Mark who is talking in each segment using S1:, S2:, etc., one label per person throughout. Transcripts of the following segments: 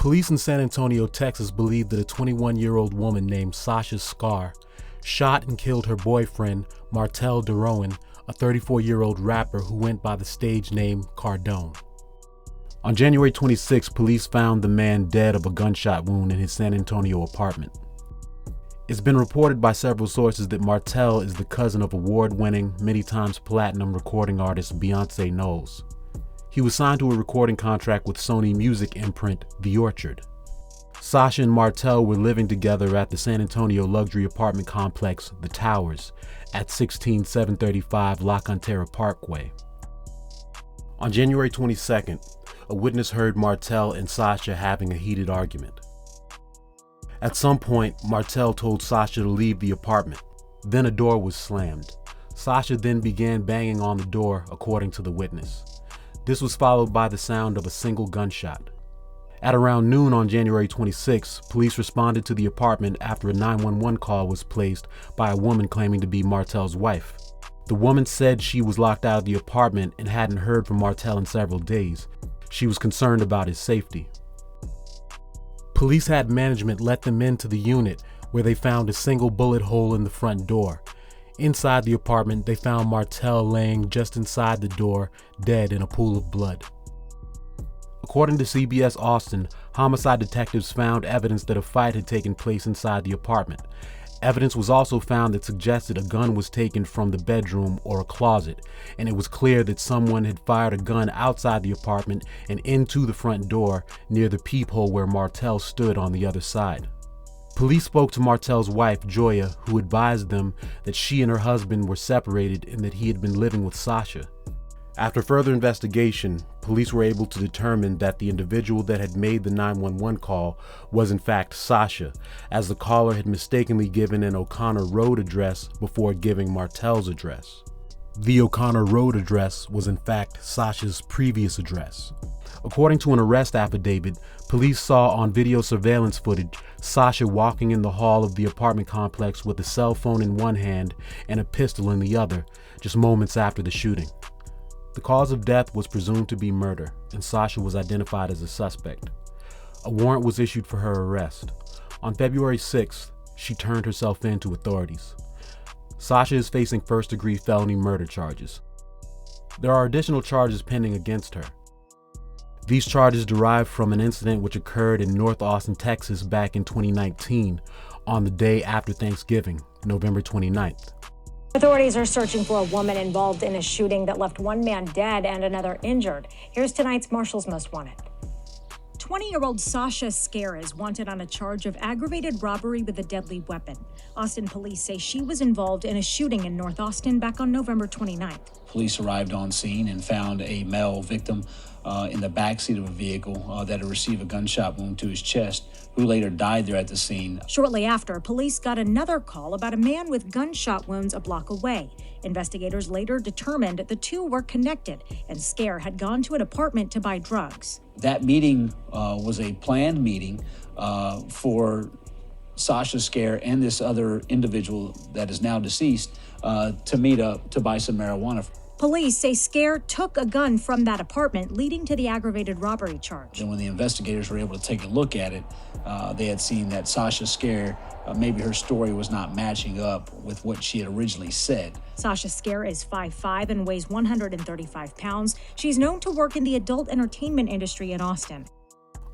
S1: Police in San Antonio, Texas believe that a 21-year-old woman named Sasha Skare shot and killed her boyfriend, Martell Deouren, a 34-year-old rapper who went by the stage name Cardone. On January 26, police found the man dead of a gunshot wound in his San Antonio apartment. It's been reported by several sources that Martell is the cousin of award-winning, many times platinum recording artist Beyonce Knowles. He was signed to a recording contract with Sony music imprint The Orchard. Sasha and Martell were living together at the San Antonio luxury apartment complex The Towers at 16735 La Cantera Parkway. On January 22nd, a witness heard Martell and Sasha having a heated argument. At some point, Martell told Sasha to leave the apartment. Then a door was slammed. Sasha then began banging on the door, according to the witness. This was followed by the sound of a single gunshot. At around noon on January 26, police responded to the apartment after a 911 call was placed by a woman claiming to be Martell's wife. The woman said she was locked out of the apartment and hadn't heard from Martell in several days. She was concerned about his safety. Police had management let them into the unit, where they found a single bullet hole in the front door. Inside the apartment, they found Martell laying just inside the door, dead in a pool of blood. According to CBS Austin, homicide detectives found evidence that a fight had taken place inside the apartment. Evidence was also found that suggested a gun was taken from the bedroom or a closet, and it was clear that someone had fired a gun outside the apartment and into the front door near the peephole where Martell stood on the other side. Police spoke to Martell's wife, Jyaire, who advised them that she and her husband were separated and that he had been living with Sasha. After further investigation, police were able to determine that the individual that had made the 911 call was in fact Sasha, as the caller had mistakenly given an O'Connor Road address before giving Martell's address. The O'Connor Road address was in fact Sasha's previous address. According to an arrest affidavit, police saw on video surveillance footage Sasha walking in the hall of the apartment complex with a cell phone in one hand and a pistol in the other, just moments after the shooting. The cause of death was presumed to be murder, and Sasha was identified as a suspect. A warrant was issued for her arrest. On February 6th, she turned herself in to authorities. Sasha is facing first-degree felony murder charges. There are additional charges pending against her. These charges derive from an incident which occurred in North Austin, Texas back in 2019 on the day after Thanksgiving, November 29th.
S2: Authorities are searching for a woman involved in a shooting that left one man dead and another injured. Here's tonight's Marshall's Most Wanted. 20-year-old Sasha Skare is wanted on a charge of aggravated robbery with a deadly weapon. Austin police say she was involved in a shooting in North Austin back on November 29th.
S3: Police arrived on scene and found a male victim in the backseat of a vehicle that had received a gunshot wound to his chest, who later died there at the scene.
S2: Shortly after, police got another call about a man with gunshot wounds a block away. Investigators later determined the two were connected, and Skare had gone to an apartment to buy drugs.
S3: That meeting was a planned meeting for Sasha Skare and this other individual that is now deceased to meet up to buy some marijuana.
S2: Police say Skare took a gun from that apartment, leading to the aggravated robbery charge.
S3: And when the investigators were able to take a look at it, they had seen that Sasha Skare, maybe her story was not matching up with what she had originally said.
S2: Sasha Skare is 5'5" and weighs 135 pounds. She's known to work in the adult entertainment industry in Austin.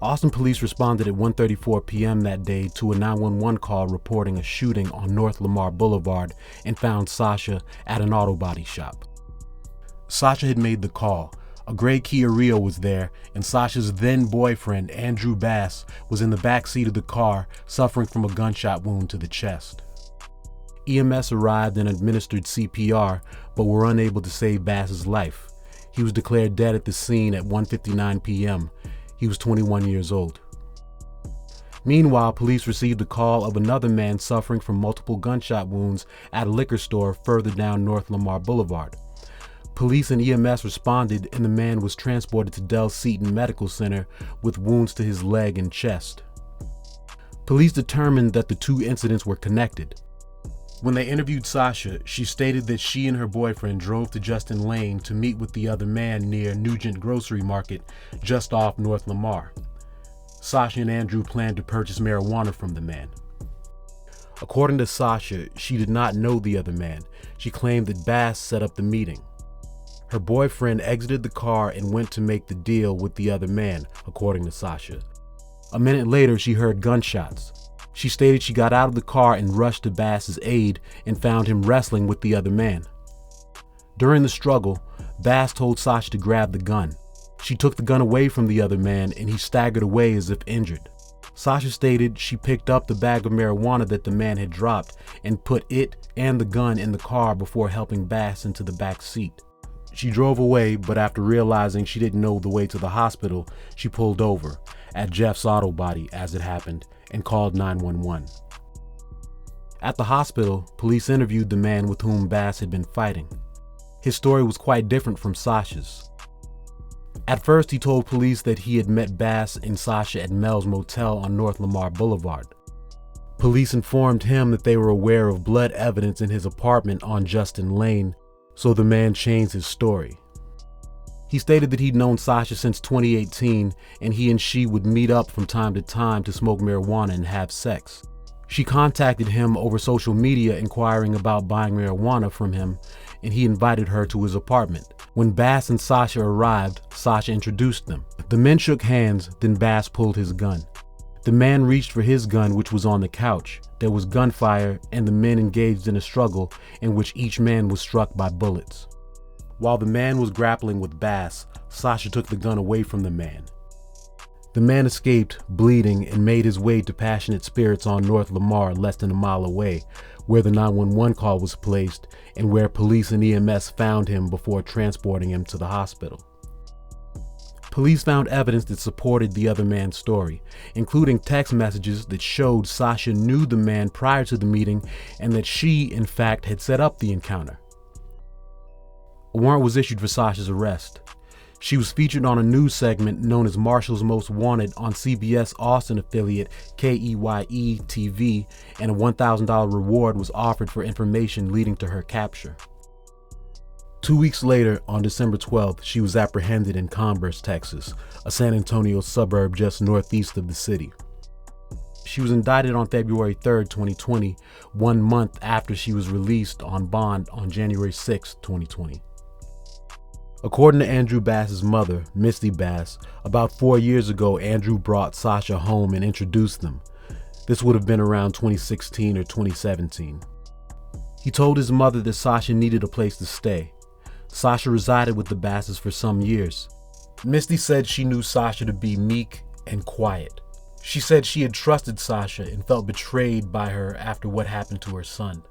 S1: Austin police responded at 1:34 p.m. that day to a 911 call reporting a shooting on North Lamar Boulevard and found Sasha at an auto body shop. Sasha had made the call. A gray Kia Rio was there, and Sasha's then boyfriend, Jyaire Bass, was in the back seat of the car, suffering from a gunshot wound to the chest. EMS arrived and administered CPR, but were unable to save Bass's life. He was declared dead at the scene at 1:59 p.m. He was 21 years old. Meanwhile, police received a call of another man suffering from multiple gunshot wounds at a liquor store further down North Lamar Boulevard. Police and EMS responded, and the man was transported to Del Seaton Medical Center with wounds to his leg and chest. Police determined that the two incidents were connected. When they interviewed Sasha, she stated that she and her boyfriend drove to Justin Lane to meet with the other man near Nugent Grocery Market, just off North Lamar. Sasha and Andrew planned to purchase marijuana from the man. According to Sasha, she did not know the other man. She claimed that Bass set up the meeting. Her boyfriend exited the car and went to make the deal with the other man, according to Sasha. A minute later, she heard gunshots. She stated she got out of the car and rushed to Bass's aid and found him wrestling with the other man. During the struggle, Bass told Sasha to grab the gun. She took the gun away from the other man and he staggered away as if injured. Sasha stated she picked up the bag of marijuana that the man had dropped and put it and the gun in the car before helping Bass into the back seat. She drove away, but after realizing she didn't know the way to the hospital, she pulled over at Jeff's Auto Body as it happened and called 911. At the hospital, police interviewed the man with whom Bass had been fighting. His story was quite different from Sasha's. At first, he told police that he had met Bass and Sasha at Mel's Motel on North Lamar Boulevard. Police informed him that they were aware of blood evidence in his apartment on Justin Lane, so the man changed his story. He stated that he'd known Sasha since 2018 and he and she would meet up from time to time to smoke marijuana and have sex. She contacted him over social media inquiring about buying marijuana from him, and he invited her to his apartment. When Bass and Sasha arrived, Sasha introduced them. The men shook hands, then Bass pulled his gun. The man reached for his gun, which was on the couch. There was gunfire, and the men engaged in a struggle in which each man was struck by bullets. While the man was grappling with Bass, Sasha took the gun away from the man. The man escaped, bleeding, and made his way to Passionate Spirits on North Lamar, less than a mile away, where the 911 call was placed and where police and EMS found him before transporting him to the hospital. Police found evidence that supported the other man's story, including text messages that showed Sasha knew the man prior to the meeting and that she, in fact, had set up the encounter. A warrant was issued for Sasha's arrest. She was featured on a news segment known as Marshall's Most Wanted on CBS Austin affiliate KEYE TV, and a $1,000 reward was offered for information leading to her capture. 2 weeks later, on December 12th, she was apprehended in Converse, Texas, a San Antonio suburb just northeast of the city. She was indicted on February 3rd, 2020, 1 month after she was released on bond on January 6th, 2020. According to Andrew Bass's mother, Misty Bass, about 4 years ago, Andrew brought Sasha home and introduced them. This would have been around 2016 or 2017. He told his mother that Sasha needed a place to stay. Sasha resided with the Basses for some years. Misty said she knew Sasha to be meek and quiet. She said she had trusted Sasha and felt betrayed by her after what happened to her son.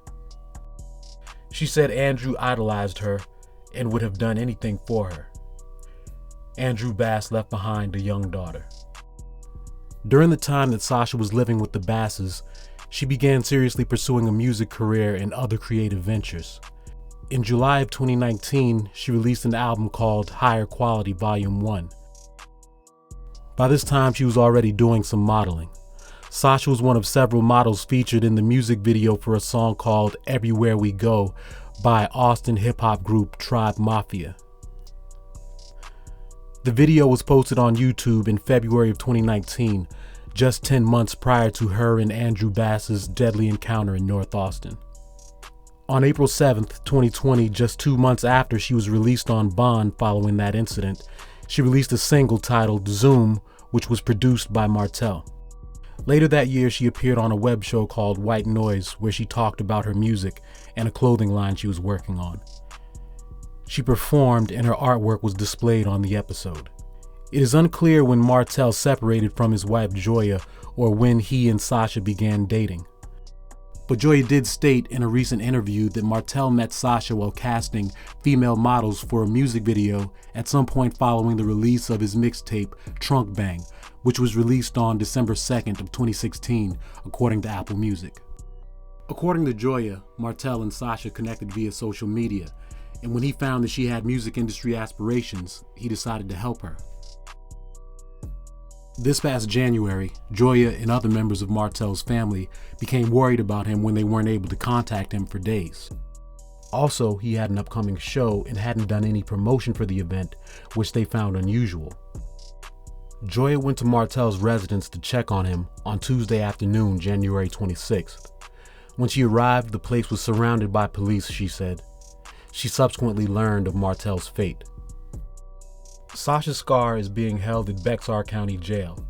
S1: She said Andrew idolized her and would have done anything for her. Andrew Bass left behind a young daughter. During the time that Sasha was living with the Basses, she began seriously pursuing a music career and other creative ventures. In July of 2019, she released an album called Higher Quality Volume 1. By this time, she was already doing some modeling. Sasha was one of several models featured in the music video for a song called Everywhere We Go by Austin hip-hop group Tribe Mafia. The video was posted on YouTube in February of 2019, just 10 months prior to her and Andrew Bass's deadly encounter in North Austin. On April 7th, 2020, just 2 months after she was released on bond following that incident, she released a single titled Zoom, which was produced by Martell. Later that year, she appeared on a web show called White Noise, where she talked about her music and a clothing line she was working on. She performed and her artwork was displayed on the episode. It is unclear when Martell separated from his wife Jyaire or when he and Sasha began dating. But Jyaire did state in a recent interview that Martell met Sasha while casting female models for a music video at some point following the release of his mixtape Trunk Bang, which was released on December 2nd of 2016, according to Apple Music. According to Jyaire, Martell and Sasha connected via social media, and when he found that she had music industry aspirations, he decided to help her. This past January, Jyaire and other members of Martell's family became worried about him when they weren't able to contact him for days. Also, he had an upcoming show and hadn't done any promotion for the event, which they found unusual. Jyaire went to Martell's residence to check on him on Tuesday afternoon, January 26th. When she arrived, the place was surrounded by police, she said. She subsequently learned of Martell's fate. Sasha Skare is being held at Bexar County Jail.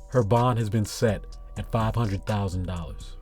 S1: Her bond has been set at $500,000.